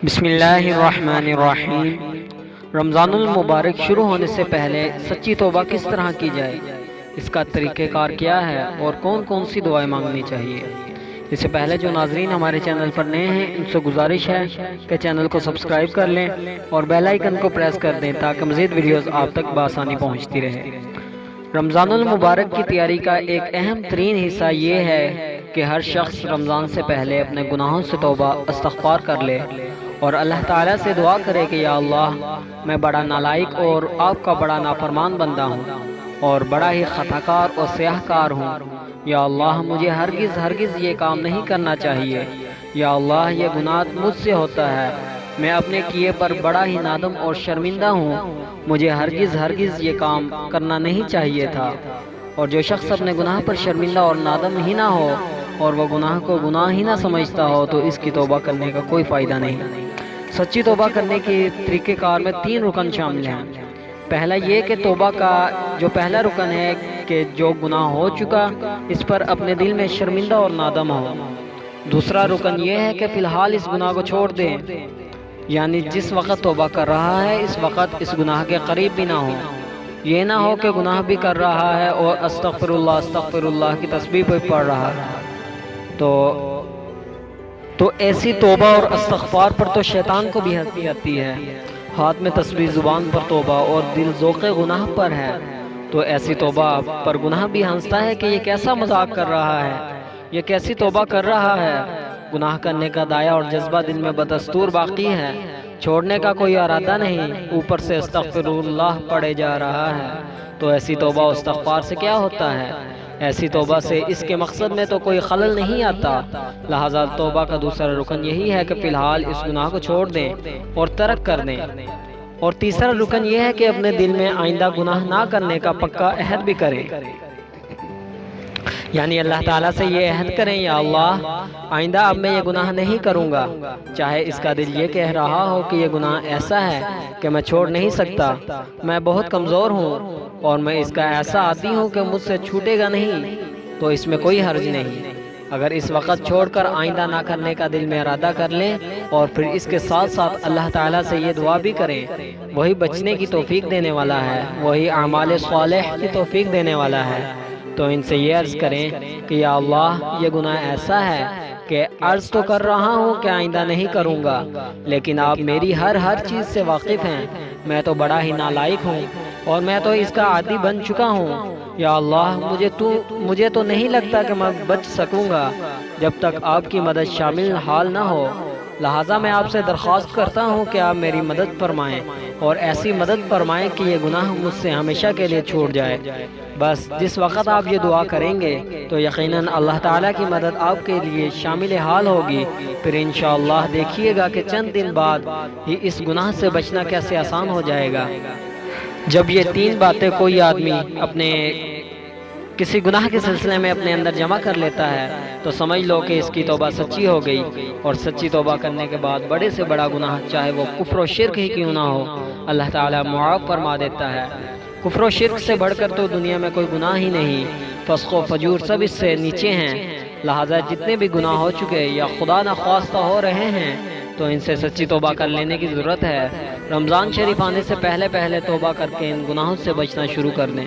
بسم اللہ الرحمن الرحیم۔ رمضان المبارک شروع ہونے سے پہلے سچی توبہ کس طرح کی جائے، اس کا طریقہ کار کیا ہے اور کون کون سی دعائیں مانگنی چاہیے۔ اس سے پہلے جو ناظرین ہمارے چینل پر نئے ہیں ان سے گزارش ہے کہ چینل کو سبسکرائب کر لیں اور بیل آئیکن کو پریس کر دیں تاکہ مزید ویڈیوز آپ تک بآسانی پہنچتی رہے۔ رمضان المبارک کی تیاری کا ایک اہم ترین حصہ یہ ہے کہ ہر شخص رمضان سے پہلے اپنے گناہوں سے توبہ استغفار کر لے اور اللہ تعالیٰ سے دعا کرے کہ یا اللہ، میں بڑا نالائق اور آپ کا بڑا نافرمان بندہ ہوں اور بڑا ہی خطا کار اور سیاہ کار ہوں۔ یا اللہ، مجھے ہرگز یہ کام نہیں کرنا چاہیے۔ یا اللہ، یہ گناہ مجھ سے ہوتا ہے، میں اپنے کیے پر بڑا ہی نادم اور شرمندہ ہوں، مجھے ہرگز یہ کام کرنا نہیں چاہیے تھا۔ اور جو شخص اپنے گناہ پر شرمندہ اور نادم ہی نہ ہو اور وہ گناہ کو گناہ ہی نہ سمجھتا ہو تو اس کی توبہ کرنے کا کوئی فائدہ نہیں۔ سچی توبہ کرنے کے طریقہ کار میں 3 رکن شامل ہیں۔ پہلا یہ کہ توبہ کا جو پہلا رکن ہے کہ جو گناہ ہو چکا اس پر اپنے دل میں شرمندہ اور نادم ہو۔ دوسرا رکن یہ ہے کہ فی الحال اس گناہ کو چھوڑ دیں، یعنی جس وقت توبہ کر رہا ہے اس وقت اس گناہ کے قریب بھی نہ ہو۔ یہ نہ ہو کہ گناہ بھی کر رہا ہے اور استغفر اللہ کی تسبیح بھی پڑھ رہا ہے۔ تو ایسی توبہ اور استغفار پر تو شیطان کو بھی ہنسی آتی ہے۔ ہاتھ میں تسبیح، زبان پر توبہ اور دل ذوق گناہ پر ہے، تو ایسی توبہ پر گناہ بھی ہنستا ہے کہ یہ کیسا مذاق کر رہا ہے، یہ کیسی توبہ کر رہا ہے۔ گناہ کرنے کا دایا اور جذبہ دل میں بدستور باقی ہے، چھوڑنے کا کوئی ارادہ نہیں، اوپر سے استغفر اللہ پڑھے جا رہا ہے۔ تو ایسی توبہ و استغفار سے کیا ہوتا ہے؟ ایسی توبہ سے اس کے مقصد میں تو کوئی خلل نہیں آتا۔ لہذا توبہ کا دوسرا رکن یہی ہے کہ فی الحال اس گناہ کو چھوڑ دیں اور ترک کر دیں۔ اور تیسرا رکن یہ ہے کہ اپنے دل میں آئندہ گناہ نہ کرنے کا پکا عہد بھی کریں، یعنی اللہ تعالیٰ سے یہ عہد کریں یا اللہ، آئندہ اب میں یہ گناہ نہیں کروں گا، چاہے اس کا دل یہ کہہ رہا ہو کہ یہ گناہ ایسا ہے کہ میں چھوڑ نہیں سکتا، میں بہت کمزور ہوں اور میں اس کا ایسا عادی ہوں کہ مجھ سے چھوٹے گا نہیں، تو اس میں کوئی حرج نہیں۔ اگر اس وقت چھوڑ کر آئندہ نہ کرنے کا دل میں ارادہ کر لیں اور پھر اس کے ساتھ ساتھ اللہ تعالیٰ سے یہ دعا بھی کریں، وہی بچنے کی توفیق دینے والا ہے، وہی اعمال صالح کی توفیق دینے والا ہے، تو ان سے یہ عرض کریں کہ یا اللہ، یہ گناہ ایسا ہے کہ عرض تو کر رہا ہوں کہ آئندہ نہیں کروں گا، لیکن آپ میری ہر چیز سے واقف ہیں، میں تو بڑا ہی نالائق ہوں اور میں تو اس کا عادی بن چکا ہوں۔ یا اللہ، مجھے تو نہیں لگتا کہ میں بچ سکوں گا جب تک آپ کی مدد شامل حال نہ ہو، لہٰذا میں آپ سے درخواست کرتا ہوں کہ آپ میری مدد فرمائیں اور ایسی مدد فرمائیں کہ یہ گناہ مجھ سے ہمیشہ کے لیے چھوٹ جائے۔ بس جس وقت آپ یہ دعا کریں گے تو یقیناً اللہ تعالیٰ کی مدد آپ کے لیے شامل حال ہوگی، پھر انشاءاللہ دیکھیے گا کہ چند دن بعد ہی اس گناہ سے بچنا کیسے آسان ہو جائے گا۔ جب یہ 3 باتیں کوئی آدمی اپنے کسی گناہ کے سلسلے میں اپنے اندر جمع کر لیتا ہے تو سمجھ لو کہ اس کی توبہ سچی ہو گئی، اور سچی توبہ کرنے کے بعد بڑے سے بڑا گناہ چاہے وہ کفر و شرک ہی کیوں نہ ہو، اللہ تعالیٰ معاف فرما دیتا ہے۔ کفر و شرک سے بڑھ کر تو دنیا میں کوئی گناہ ہی نہیں، فسق و فجور سب اس سے نیچے ہیں، لہٰذا جتنے بھی گناہ ہو چکے یا خدا نخواستہ ہو رہے ہیں تو ان سے سچی توبہ کر لینے کی ضرورت ہے۔ رمضان شریف آنے سے پہلے توبہ کر کے ان گناہوں سے بچنا شروع کر دیں۔